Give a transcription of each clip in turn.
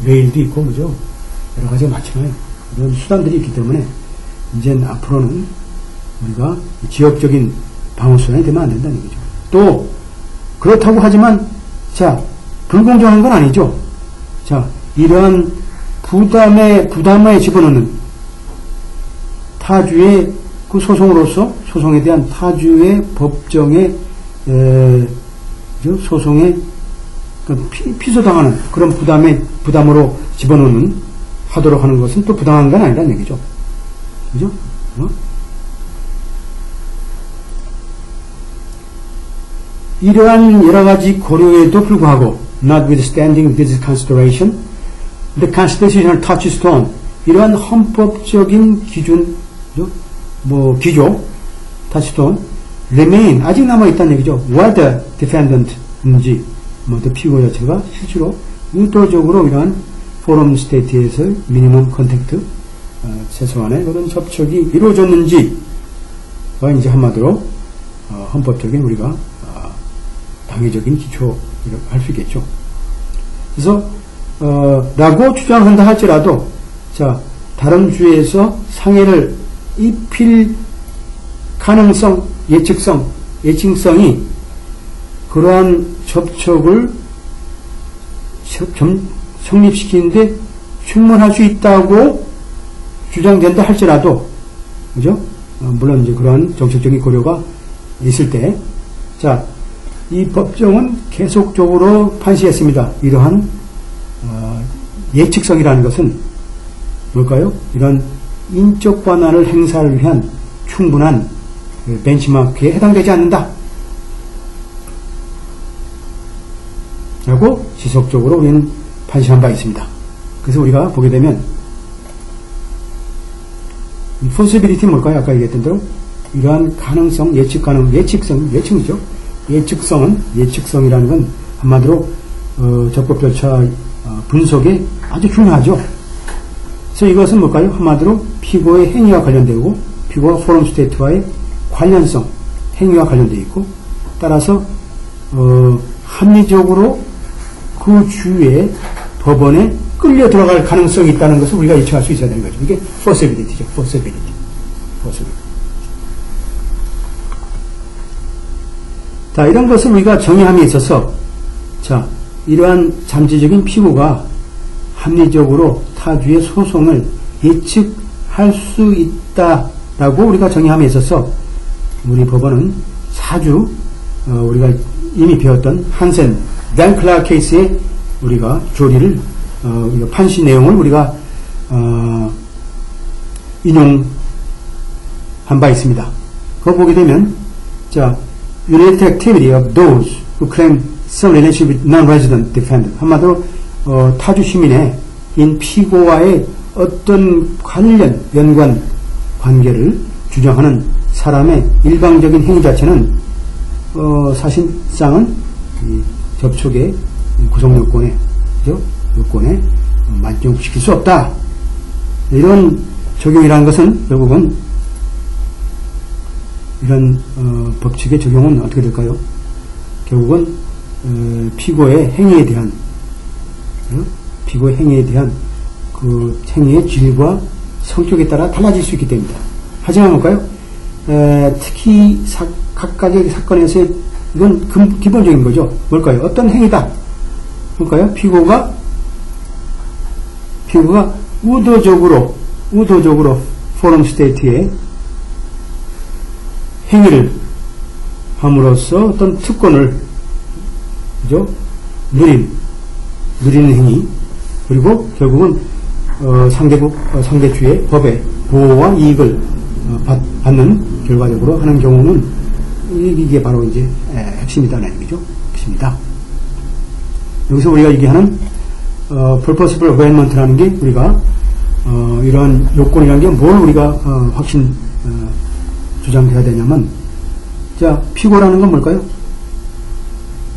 메일도 있고, 그죠? 여러 가지가 많잖아요. 이런 수단들이 있기 때문에, 이제 앞으로는 우리가 지역적인 방어수단이 되면 안 된다는 얘기죠. 또, 그렇다고 하지만, 자, 불공정한 건 아니죠. 자, 이러한 부담에 집어넣는 타주의 그 소송으로서 소송에 대한 타주의 법정의 소송에 피소당하는 그런 부담으로 집어넣는 하도록 하는 것은 또 부당한 건 아니라는 얘기죠. 그죠? 이러한 여러 가지 고려에도 불구하고, notwithstanding this consideration, the constitutional touchstone, 이러한 헌법적인 기준, 기조, touchstone, remain, 아직 남아있다는 얘기죠. whether defendant인지, 피고 자체가 실제로 의도적으로 이러한 forum state에서의 minimum contact, 최소한의 그런 접촉이 이루어졌는지가 이제 한마디로, 헌법적인 우리가, 당위적인 기초라고 할 수 있겠죠. 그래서, 라고 주장한다 할지라도, 자, 다른 주에서 상해를 입힐 가능성, 예측성이 그러한 접촉을 성립시키는데 충분할 수 있다고 주장된다 할지라도, 그죠? 물론 이제 그러한 정책적인 고려가 있을 때, 자, 이 법정은 계속적으로 판시했습니다. 이러한 예측성이라는 것은 뭘까요? 이런 인적 권한을 행사를 위한 충분한 벤치마크에 해당되지 않는다. 라고 지속적으로 우리는 판시한 바 있습니다. 그래서 우리가 보게 되면 possibility는 뭘까요? 아까 얘기했던 대로 이러한 가능성, 예측성이죠. 예측성이라는 건 한마디로 적법 절차 분석에 아주 중요하죠. 그래서 이것은 뭘까요? 한마디로 피고의 행위와 관련되고 피고와 포럼 스테이트와의 관련성, 행위와 관련되어 있고, 따라서 합리적으로 그 주의 법원에 끌려 들어갈 가능성이 있다는 것을 우리가 예측할 수 있어야 되는 거죠. 이게 possibility죠. possibility. 자, 이런 것을 우리가 정의함에 있어서, 자, 이러한 잠재적인 피고가 합리적으로 타주의 소송을 예측할 수 있다라고 우리가 정의함에 있어서, 우리 법원은 4주, 우리가 이미 배웠던 한센, 댄클라 케이스의 우리가 조리를, 판시 내용을 우리가, 인용한 바 있습니다. 그거 보게 되면, 자, United activity of those who claim some relationship with non-resident defendant. 한마디로 타주 시민의 피고와의 어떤 연관 관계를 주장하는 사람의 일방적인 행위 자체는 사실상은 이 접촉의 구성 요건에 만족시킬 수 없다. 이런 적용이라는 것은 결국은 이런 법칙의 적용은 어떻게 될까요? 결국은 피고의 행위에 대한 그 행위의 질과 성격에 따라 달라질 수 있기 때문이다. 하지만 뭘까요? 특히 각각의 사건에서 이건 기본적인 거죠. 뭘까요? 어떤 행위다. 뭘까요? 피고가 의도적으로 포럼 스테이트에 행위를 함으로써 어떤 특권을, 그죠? 누리는 행위, 그리고 결국은 상대주의 법의 보호와 이익을 받는 결과적으로 하는 경우는 이게 바로 이제 핵심이다라는 얘기죠. 핵심이다. 여기서 우리가 얘기하는 purposeful availment라는 게 우리가 이러한 요건이라는 게 뭘 우리가 주장해야 되냐면, 자, 피고라는 건 뭘까요?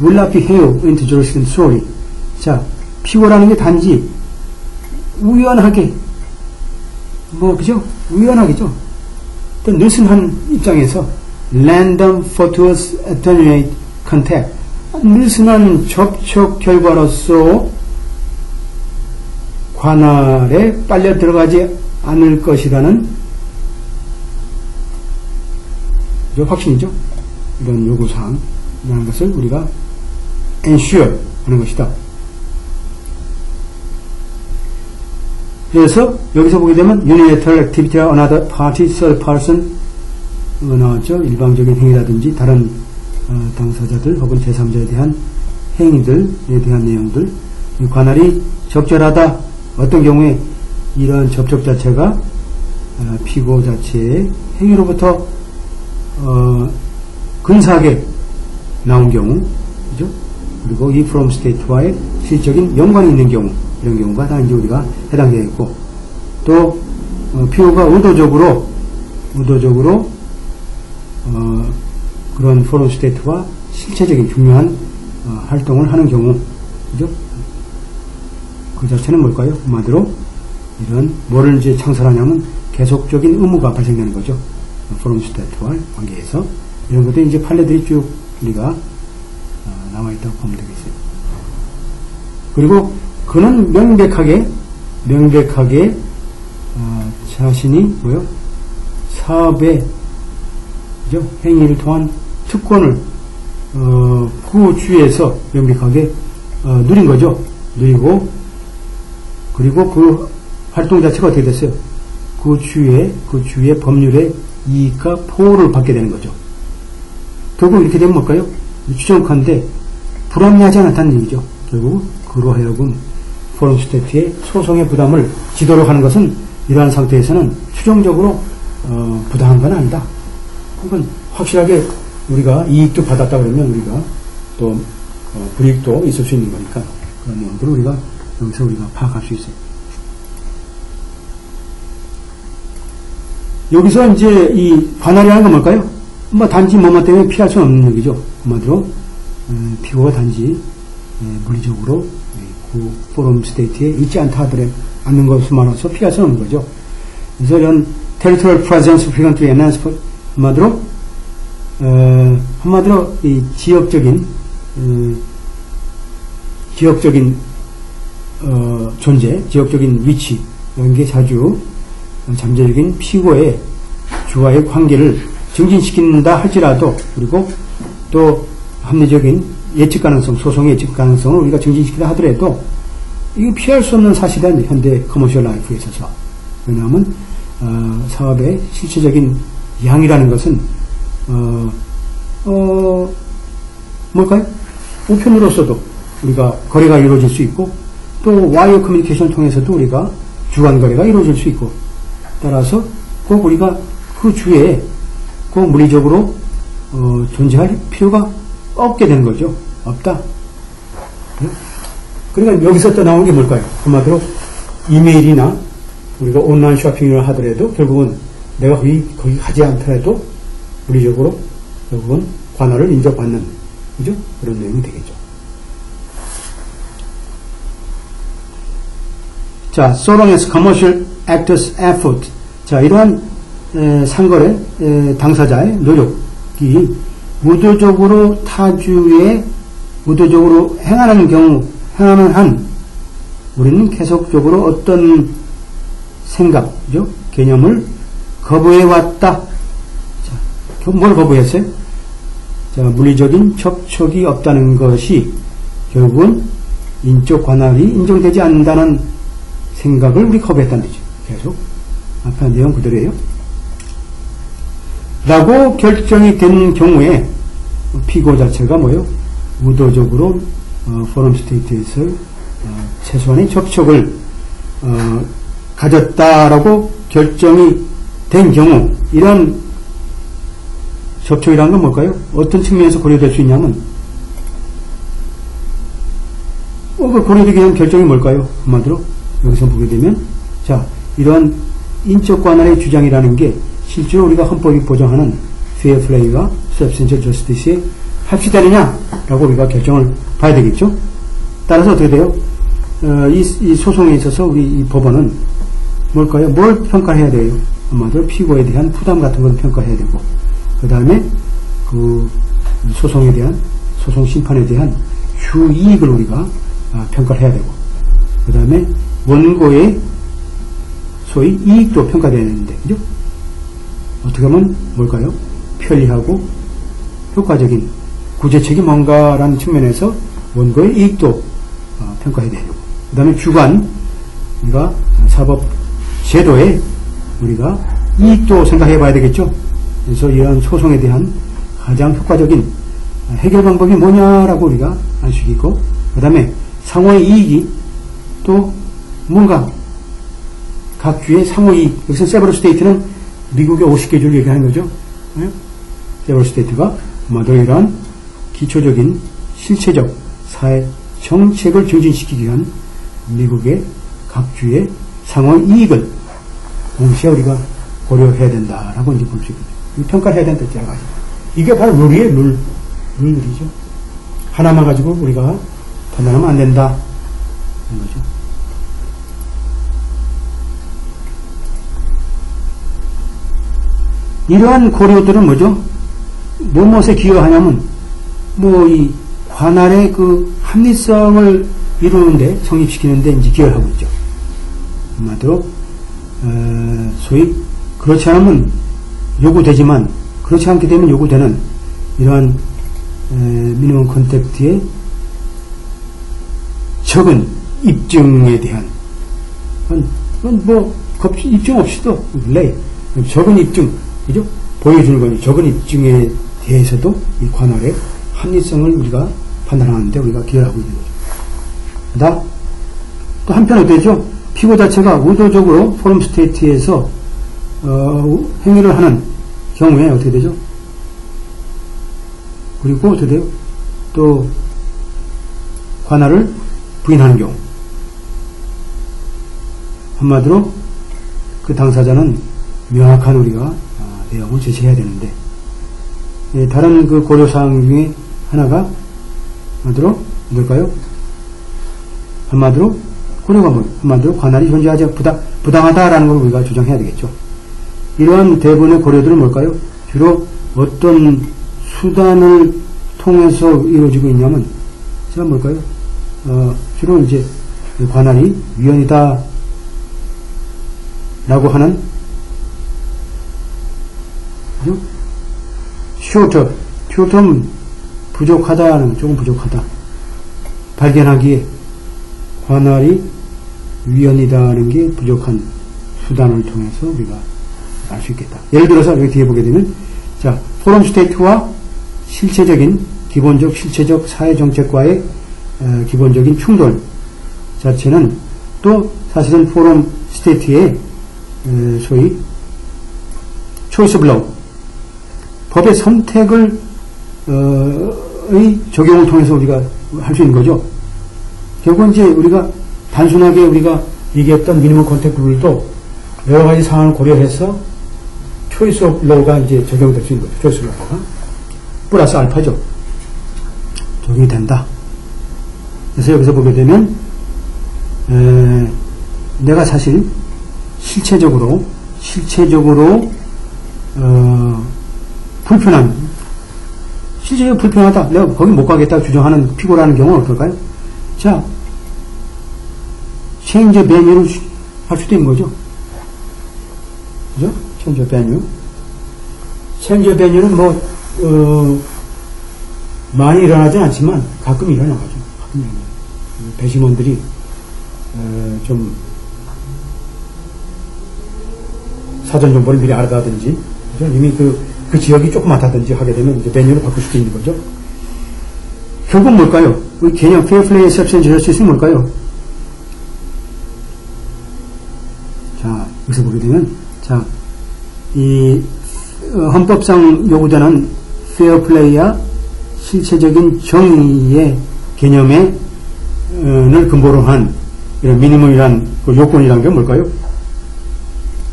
will not be held into jurisdiction solely. 자, 피고라는 게 단지 우연하게, 그죠? 우연하게죠. 또 느슨한 입장에서 random fortuitous attenuate contact, 느슨한 접촉 결과로서 관할에 빨려 들어가지 않을 것이라는 확신이죠. 이런 요구사항이라는 것을 우리가 ensure 하는 것이다. 그래서 여기서 보게 되면 unilateral activity of another party, third person 나왔죠. 일방적인 행위라든지 다른 당사자들 혹은 제3자에 대한 행위들에 대한 내용들. 관할이 적절하다. 어떤 경우에 이러한 접촉 자체가 피고 자체의 행위로부터 근사하게 나온 경우, 그죠? 그리고 이 from state와의 실질적인 연관이 있는 경우, 이런 경우가 다 이제 우리가 해당되겠고, 또 피고가 의도적으로 그런 from state와 실체적인 중요한 활동을 하는 경우, 그죠? 그 자체는 뭘까요? 한마디로 이런 뭐를 이제 창설하냐면 계속적인 의무가 발생되는 거죠. from state와 관계에서 이런 것들이 이제 판례들이 쭉 우리가 나와 있다고 보면 되겠어요. 그리고 그는 명백하게 자신이 사업의 행위를 통한 특권을 그 주위에서 명백하게 누린 거죠. 누리고 그리고 그 활동 자체가 어떻게 됐어요? 그 주위의 법률의 이익과 보호를 받게 되는 거죠. 결국 이렇게 되면 뭘까요? 추정컨대 불합리하지 않았다는 얘기죠. 결국 그로 하여금 포럼 스테이트의 소송의 부담을 지도록 하는 것은 이러한 상태에서는 추정적으로 부당한 건 아니다. 그건 확실하게 우리가 이익도 받았다 그러면 우리가 또 불이익도 있을 수 있는 거니까 그런 내용들을 우리가 여기서 우리가 파악할 수 있어요. 여기서 이제 이 관할이라는 건 뭘까요? 단지 뭐뭐 때문에 피할 수는 없는 얘기죠. 한마디로 피고가 단지 물리적으로 그 포럼 스테이트에 있지 않다 하더라도 않는 것만으로서 피할 수는 없는 거죠. 그래서 이런 territorial presence frequently enhanced 한마디로 이 지역적인 존재, 지역적인 위치 이런 게 자주 잠재적인 피고의 주와의 관계를 증진시킨다 할지라도, 그리고 또 합리적인 예측 가능성, 소송의 예측 가능성을 우리가 증진시키다 하더라도 이게 피할 수 없는 사실은 현대 커머셜 라이프에 있어서. 왜냐하면 사업의 실체적인 양이라는 것은 뭘까요? 우편으로서도 우리가 거래가 이루어질 수 있고, 또 와이어 커뮤니케이션 통해서도 우리가 주간 거래가 이루어질 수 있고, 따라서 꼭 우리가 그 주에 꼭 물리적으로 존재할 필요가 없게 되는 거죠. 없다. 그러니까 여기서 또 나오는 게 뭘까요? 한마디로 이메일이나 우리가 온라인 쇼핑을 하더라도 결국은 내가 거기 가지 않더라도 물리적으로 결국은 관할을 인정받는, 그죠? 그런 내용이 되겠죠. 자, so long as commercial actors' effort. 자, 이러한 상거래 당사자의 노력이 의도적으로 타주에 의도적으로 행하는 한 우리는 계속적으로 어떤 생각, 그죠? 개념을 거부해왔다. 자, 뭘 거부했어요? 자, 물리적인 접촉이 없다는 것이 결국은 인적 관할이 인정되지 않는다는 생각을 우리 거부했다는 거죠. 계속 앞에 내용 그대로예요. 라고 결정이 된 경우에 피고 자체가 의도적으로 포럼 스테이트에서 최소한의 접촉을 가졌다라고 결정이 된 경우, 이런 접촉이라는 건 뭘까요? 어떤 측면에서 고려될 수 있냐면 그 고려되게 한 결정이 뭘까요? 한마디로 여기서 보게 되면, 자, 이런 인적 관할의 주장이라는 게 실제로 우리가 헌법이 보장하는 fair play와 substantial justice에 합치되느냐라고 우리가 결정을 봐야 되겠죠. 따라서 어떻게 돼요? 이 소송에 있어서 우리 이 법원은 뭘까요? 뭘 평가해야 돼요? 한마디로 피고에 대한 부담 같은 걸 평가해야 되고, 그 다음에 그 소송에 대한, 소송 심판에 대한 주이익을 우리가 평가를 해야 되고, 그 다음에 원고의 소위 이익도 평가되어야 되는데, 그죠? 어떻게 하면 뭘까요? 편리하고 효과적인 구제책이 뭔가라는 측면에서 원고의 이익도 평가해야 되고, 그 다음에 주관, 우리가 사법 제도에 우리가 이익도 생각해 봐야 되겠죠? 그래서 이러한 소송에 대한 가장 효과적인 해결 방법이 뭐냐라고 우리가 알 수 있고, 그 다음에 상호의 이익이 또 뭔가 각 주의 상호이익, 여기서 세버럴 스테이트는 미국의 50개주를 얘기하는 거죠. 네? 세버럴 스테이트가 아마도 이러한 기초적인 실체적 사회 정책을 증진시키기 위한 미국의 각 주의 상호의 이익을 동시에 우리가 고려해야 된다라고 이제 볼 수 있거든요. 평가를 해야 된다, 여러 가지. 이게 바로 룰이죠. 하나만 가지고 우리가 판단하면 안 된다. 이런 거죠. 이러한 고려들은 뭐죠? 무엇에 기여하냐면, 이 관할의 그 합리성을 이루는데, 성립시키는데 이제 기여를 하고 있죠. 한마디로, 소위, 그렇지 않으면 요구되지만, 그렇지 않게 되면 요구되는 이러한, 미니멈 컨택트의 적은 입증에 대한, 입증 없이도, 적은 입증, 그죠? 보여주는 거니, 적은 입증에 대해서도 이 관할의 합리성을 우리가 판단하는데 우리가 기여하고 있는 거죠. 또 한편 어때죠? 피고 자체가 의도적으로 포럼 스테이트에서 행위를 하는 경우에 어떻게 되죠? 그리고 어떻게 돼요? 또 관할을 부인하는 경우, 한마디로 그 당사자는 명확한 우리가 내용을 제시해야 되는데, 다른 그 고려사항 중에 하나가 한마디로 뭘까요? 한마디로 고려가 한마디로 관할이 존재하지 부당하다라는 걸 우리가 주장해야 되겠죠. 이러한 대부분의 고려들은 뭘까요? 주로 어떤 수단을 통해서 이루어지고 있냐면, 제가 뭘까요? 주로 이제 관할이 위헌이다 라고 하는, 그죠? 슈어터는 부족하다는, 조금 부족하다. 발견하기에 관할이 위헌이다는 게 부족한 수단을 통해서 우리가 알 수 있겠다. 예를 들어서 여기 뒤에 보게 되면, 자, 포럼 스테이트와 기본적 사회정책과의 기본적인 충돌 자체는 또 사실은 포럼 스테이트의 소위 초이스 블로우, 법의 선택을 적용을 통해서 우리가 할 수 있는 거죠. 결국 이제 우리가 단순하게 우리가 얘기했던 미니멈 컨택트 룰도 여러 가지 상황을 고려해서 초이스 오브 로우가 이제 적용이 될 수 있는 거죠. 초이스 로우가 플러스 알파죠. 적용이 된다. 그래서 여기서 보게 되면 내가 사실 실체적으로 실제로 불편하다, 내가 거기 못 가겠다 주장하는 피고라는 경우는 어떨까요? 자, 체인지 베뉴를 할 수도 있는 거죠. 그죠? 체인지 베뉴. 체인지 베뉴는 많이 일어나진 않지만 가끔 일어나가죠. 배심원들이 좀 사전 정보를 미리 알아다든지, 그죠? 이미 그 지역이 조그맣다든지 하게 되면 이제 메뉴를 바꿀 수도 있는 거죠. 결국 뭘까요? 우리 개념 fair play, substantial justice는 뭘까요? 자, 여기서 보게 되면, 자, 이 헌법상 요구되는 fair play와 실체적인 정의의 개념을 근거로 한 이런 미니멈이란 그 요건이란 게 뭘까요?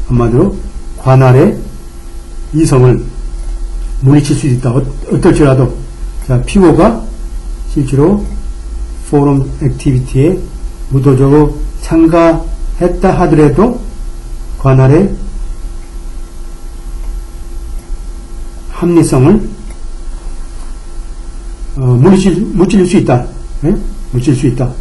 한마디로 관할의 이성을 물리칠 수 있다. 어떨지라도, 자, 피고가 실제로 포럼 액티비티에 의도적으로 참가했다 하더라도 관할의 합리성을 무찔릴 수 있다. 네? 무찔릴 수 있다.